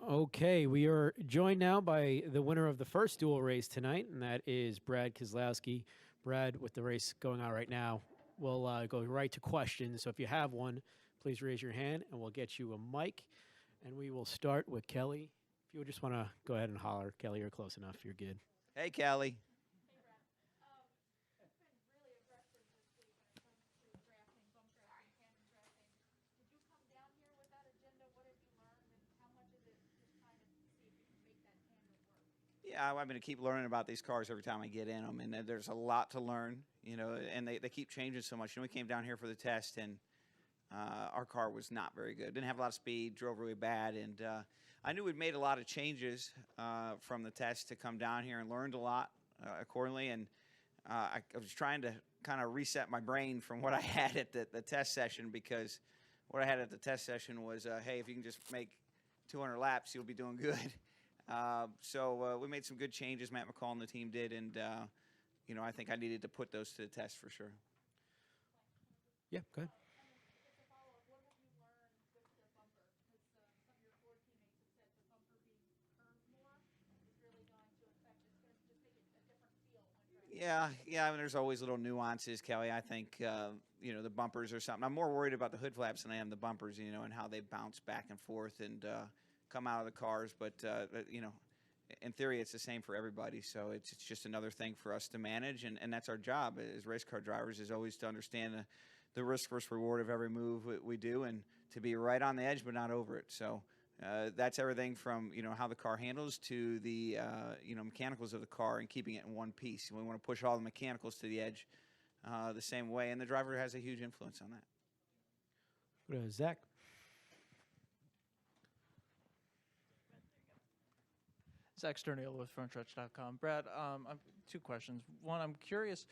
Okay, we are joined now by the winner of the first duel race tonight, and that is Brad Keselowski. Brad, with the race going on right now, we'll go right to questions. So if you have one, please raise your hand, and we'll get you a mic. And we will start with Kelly. If you just want to go ahead and holler, Kelly, you're close enough. You're good. Hey, Kelly. Yeah, I'm going to keep learning about these cars every time I get in them, and there's a lot to learn, and they keep changing so much. We came down here for the test, and our car was not very good. Didn't have a lot of speed, drove really bad, and I knew we'd made a lot of changes from the test to come down here and learned a lot accordingly, and I was trying to kind of reset my brain from what I had at the test session, because what I had at the test session was, hey, if you can just make 200 laps, you'll be doing good. So we made some good changes, Matt McCall and the team did, and I think I needed to put those to the test for sure. Yeah, go ahead. Yeah. I mean, there's always little nuances, Kelly. I think, the bumpers or something. I'm more worried about the hood flaps than I am the bumpers, and how they bounce back and forth and come out of the cars. But, in theory, it's the same for everybody. So it's just another thing for us to manage. And that's our job as race car drivers, is always to understand the risk versus reward of every move we do, and to be right on the edge but not over it. So that's everything from how the car handles to the mechanicals of the car, and keeping it in one piece. And we want to push all the mechanicals to the edge the same way, and the driver has a huge influence on that. Zach. Zach Sterniel with FrontStretch.com. Brad, two questions. One, I'm curious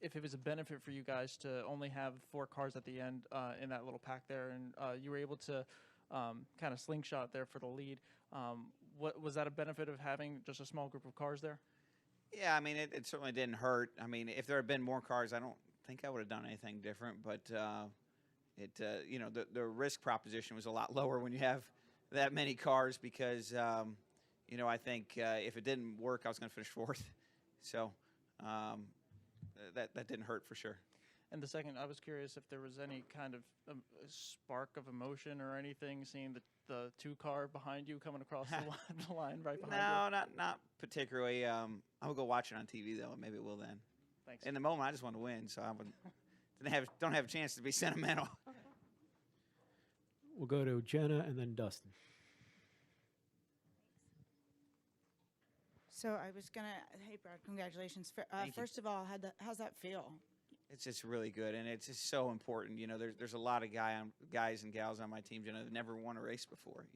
if it was a benefit for you guys to only have 4 cars at the end in that little pack there, and you were able to kind of slingshot there for the lead. What was that a benefit of having just a small group of cars there? Yeah, I mean, it certainly didn't hurt. I mean, if there had been more cars, I don't think I would have done anything different. But the risk proposition was a lot lower when you have that many cars, because I think if it didn't work, I was going to finish 4th. So that didn't hurt for sure. And the second, I was curious if there was any kind of spark of emotion or anything, seeing the 2-car behind you coming across the line right behind you. No, not particularly. I'll go watch it on TV though. Maybe it will then. Thanks. In the moment, I just want to win, so don't have a chance to be sentimental. We'll go to Jenna and then Dustin. So I was hey Brad, congratulations. First of all, how's that feel? It's just really good, and it's just so important. There's a lot of guys and gals on my team, that never won a race before.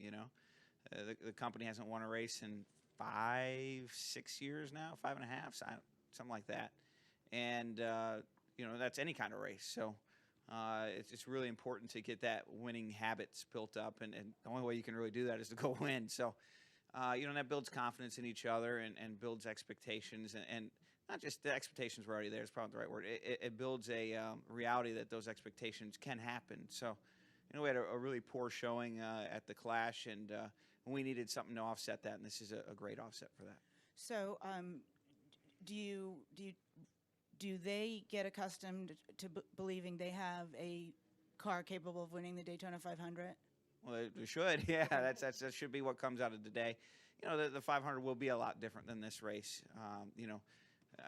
The company hasn't won a race in 5-6 years now, 5.5, something like that. And that's any kind of race. So it's really important to get that winning habits built up, and the only way you can really do that is to go win. So that builds confidence in each other, and builds expectations, and not just the expectations were already there. It's probably the right word. It builds a reality that those expectations can happen. So, we had a really poor showing at the Clash, and we needed something to offset that, and this is a great offset for that. So, do they get accustomed to believing they have a car capable of winning the Daytona 500? Well, they should. Yeah, that should be what comes out of today. The 500 will be a lot different than this race.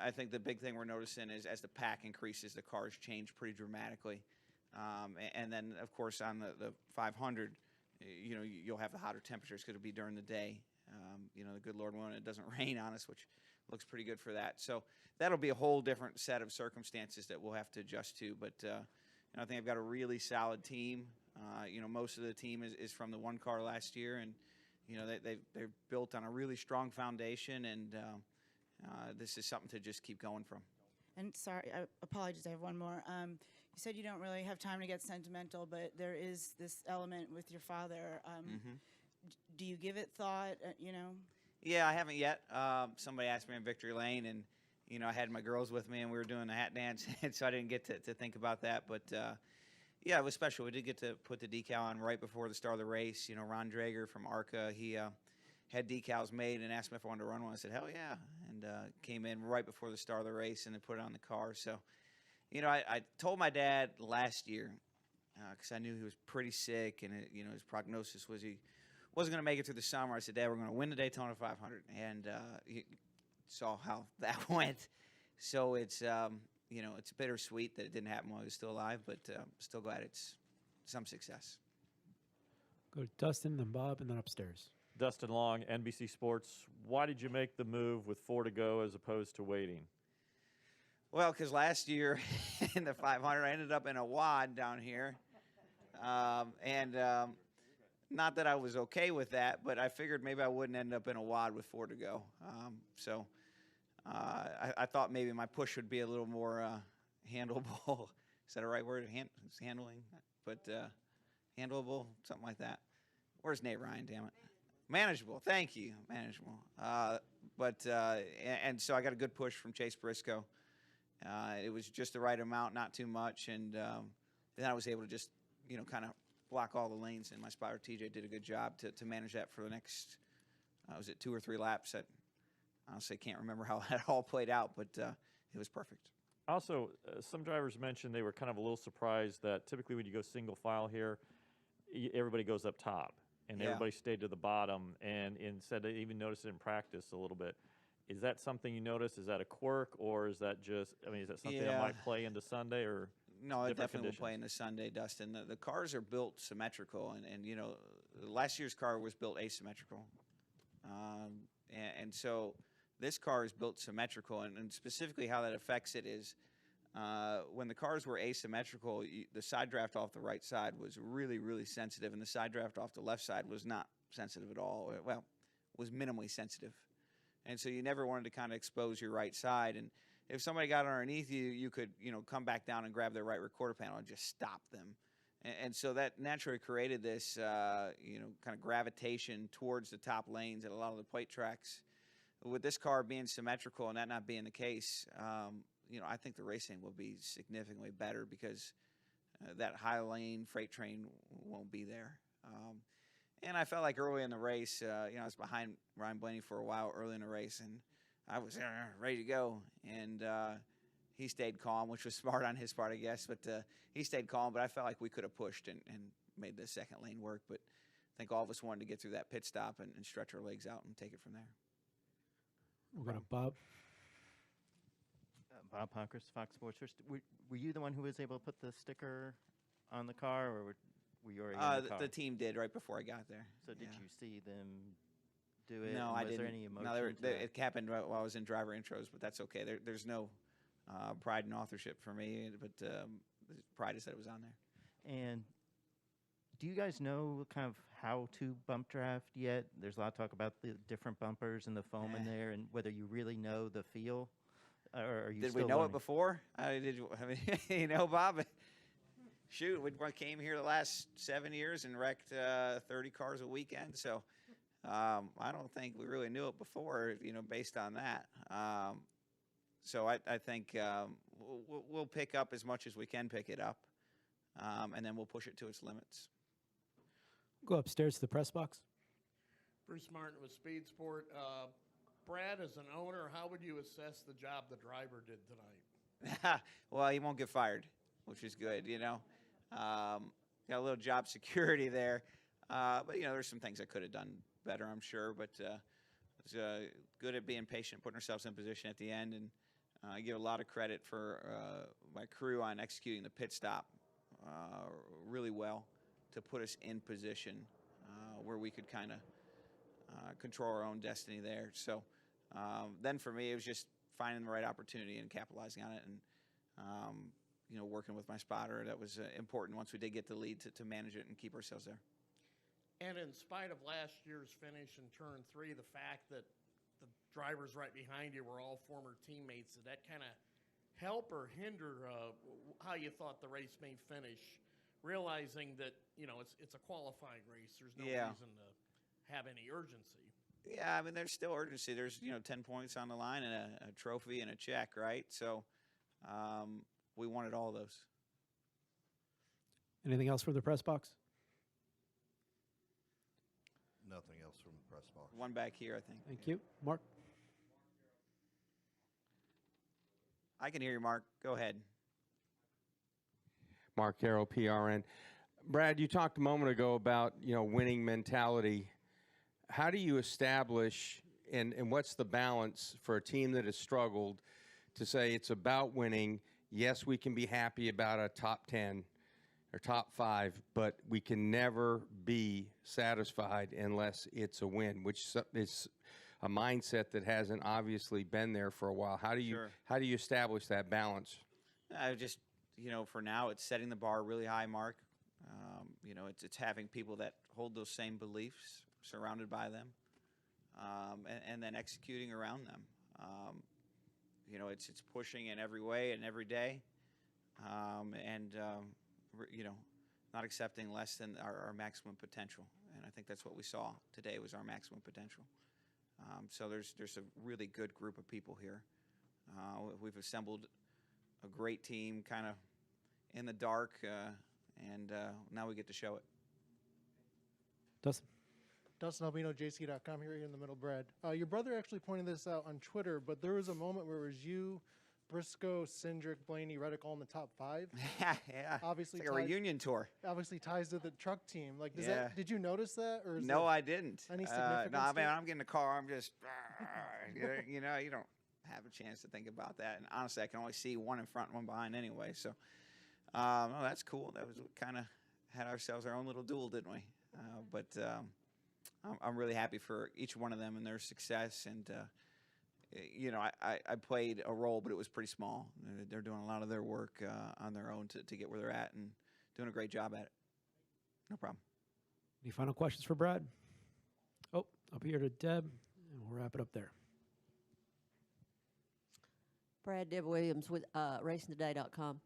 I think the big thing we're noticing is, as the pack increases, the cars change pretty dramatically. And then, of course, on the 500, you'll have the hotter temperatures because it'll be during the day. The good Lord willing, it doesn't rain on us, which looks pretty good for that. So that'll be a whole different set of circumstances that we'll have to adjust to. But I think I've got a really solid team. Most of the team is from the 1 car last year, and they're built on a really strong foundation, and this is something to just keep going from. And sorry, I apologize, I have one more. You said you don't really have time to get sentimental, but there is this element with your father. Do you give it thought, Yeah, I haven't yet. Somebody asked me in Victory Lane, and I had my girls with me, and we were doing the hat dance, and so I didn't get to think about that. But Yeah, it was special. We did get to put the decal on right before the start of the race. You know, Ron Drager from ARCA, he had decals made and asked me if I wanted to run one. I said, hell yeah, and came in right before the start of the race and then put it on the car. So, you know, I told my dad last year, because I knew he was pretty sick, and you know, his prognosis was he wasn't going to make it through the summer. I said, Dad, we're going to win the Daytona 500, and he saw how that went. So it's you know, it's bittersweet that it didn't happen while he was still alive, but still glad it's some success. Go to Dustin, then Bob, and then upstairs. Dustin Long, NBC Sports. Why did you make the move with 4 to go as opposed to waiting? Well, because last year in the 500, I ended up in a wad down here. Not that I was okay with that, but I figured maybe I wouldn't end up in a wad with 4 to go. I thought maybe my push would be a little more handleable. Is that a right word? Handling? But handleable, something like that. Where's Nate Ryan, damn it? Manageable, thank you, manageable. And so I got a good push from Chase Briscoe. It was just the right amount, not too much, and then I was able to just, you know, kind of block all the lanes, and my spotter TJ did a good job to manage that for the next, was it 2 or 3 laps? That honestly can't remember how that all played out, but it was perfect. Also, some drivers mentioned they were kind of a little surprised that typically when you go single file here, everybody goes up top, and Yeah. everybody stayed to the bottom, and said they even noticed it in practice a little bit. Is that something you noticed? Is that a quirk, or is that just, I mean, is that something that might play into Sunday, or No, it different definitely will conditions? play into Sunday, Dustin. The cars are built symmetrical, and you know, last year's car was built asymmetrical. And so this car is built symmetrical, and specifically how that affects it is when the cars were asymmetrical, the side draft off the right side was really, really sensitive, and the side draft off the left side was not sensitive at all. Well, was minimally sensitive. And so you never wanted to kind of expose your right side. And if somebody got underneath you, you could, you know, come back down and grab their right recorder panel and just stop them. And so that naturally created this, you know, kind of gravitation towards the top lanes at a lot of the plate tracks. With this car being symmetrical and that not being the case, you know, I think the racing will be significantly better because that high lane freight train won't be there. And I felt like early in the race, you know, I was behind Ryan Blaney for a while early in the race, and I was ready to go. And he stayed calm, which was smart on his part, I guess. But he stayed calm, but I felt like we could have pushed and made the second lane work. But I think all of us wanted to get through that pit stop and stretch our legs out and take it from there. We're going to Bob. Bob Honkers, Fox Sports. Were you the one who was able to put the sticker on the car, or were you already in the car? The team did right before I got there. So did you see them do it? No, and I was didn't. there any emotion? No, to that? it happened while I was in driver intros, but that's okay. There's no pride in authorship for me, but pride is that it was on there. And do you guys know kind of how to bump draft yet? There's a lot of talk about the different bumpers and the foam in there, and whether you really know the feel. Or are you Did still we know learning? it before? I mean, you know, Bob. Shoot, we came here the last 7 years and wrecked 30 cars a weekend. So I don't think we really knew it before, you know, based on that. So I think we'll pick up as much as we can pick it up, and then we'll push it to its limits. Go upstairs to the press box. Bruce Martin with Speed Sport. Brad, as an owner, how would you assess the job the driver did tonight? Well, he won't get fired, which is good, you know. Got a little job security there. But, you know, there's some things I could have done better, I'm sure. But it's good at being patient, putting ourselves in position at the end. And I give a lot of credit for my crew on executing the pit stop really well to put us in position where we could kind of control our own destiny there. So then for me, it was just finding the right opportunity and capitalizing on it, and you know, working with my spotter. That was important once we did get the lead to manage it and keep ourselves there. And in spite of last year's finish in turn 3, the fact that the drivers right behind you were all former teammates, did that kind of help or hinder how you thought the race may finish, realizing that, you know, it's a qualifying race. There's no reason to have any urgency. Yeah, I mean, there's still urgency. There's, you know, 10 points on the line and a trophy and a check, right? So we wanted all those. Anything else from the press box? Nothing else from the press box. One back here, I think. Thank you. Mark? I can hear you, Mark. Go ahead. Mark Carroll, PRN. Brad, you talked a moment ago about, winning mentality. How do you establish and what's the balance for a team that has struggled to say it's about winning? Yes, we can be happy about a top 10 or top 5, but we can never be satisfied unless it's a win, which is a mindset that hasn't obviously been there for a while. How do you establish that balance? I just, for now, it's setting the bar really high, Mark. It's having people that hold those same beliefs, surrounded by them, and then executing around them. It's pushing in every way and every day, not accepting less than our maximum potential. And I think that's what we saw today was our maximum potential. So there's a really good group of people here. We've assembled a great team, kind of in the dark, and now we get to show it. Dustin? Dustin Albino, JC.com, here in the middle, Brad. Your brother actually pointed this out on Twitter, but there was a moment where it was you, Briscoe, Cindric, Blaney, Reddick all in the top 5. Yeah. Obviously, it's like a reunion tour. Obviously ties to the truck team. Like, Yeah. Did you notice that? Or is No, there I didn't. any significance No, to it? I'm getting in the car. I'm just, you don't have a chance to think about that. And honestly, I can only see one in front and one behind anyway. So, no, that's cool. That was kind of had ourselves our own little duel, didn't we? But I'm really happy for each one of them and their success. And, I played a role, but it was pretty small. They're doing a lot of their work on their own to get where they're at and doing a great job at it. No problem. Any final questions for Brad? Oh, up here to Deb, and we'll wrap it up there. Brad, Deb Williams with RacingToday.com.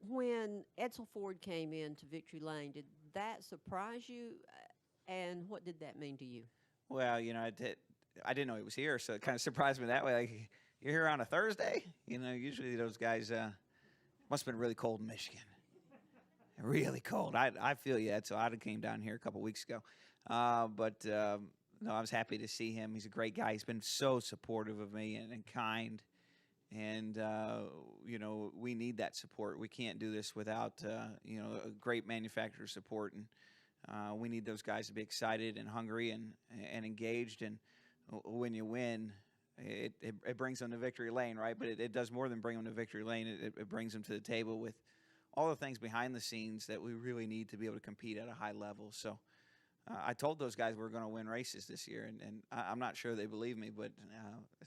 When Edsel Ford came into Victory Lane, did that surprise you? And what did that mean to you? Well, I didn't know he was here, so it kind of surprised me that way. Like, you're here on a Thursday? Usually those guys must have been really cold in Michigan. Really cold. I feel you, Ed. So I came down here a couple weeks ago. No, I was happy to see him. He's a great guy. He's been so supportive of me and kind. And, we need that support. We can't do this without, a great manufacturer support. And we need those guys to be excited and hungry and engaged. And when you win, it brings them to victory lane, right? But it does more than bring them to victory lane. It brings them to the table with all the things behind the scenes that we really need to be able to compete at a high level. So I told those guys we're going to win races this year, and I'm not sure they believe me, but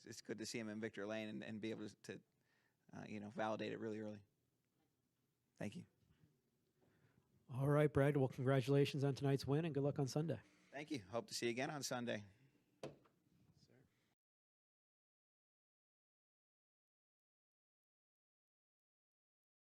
it's good to see them in victory lane and be able to validate it really early. Thank you. All right, Brad. Well, congratulations on tonight's win, and good luck on Sunday. Thank you. Hope to see you again on Sunday.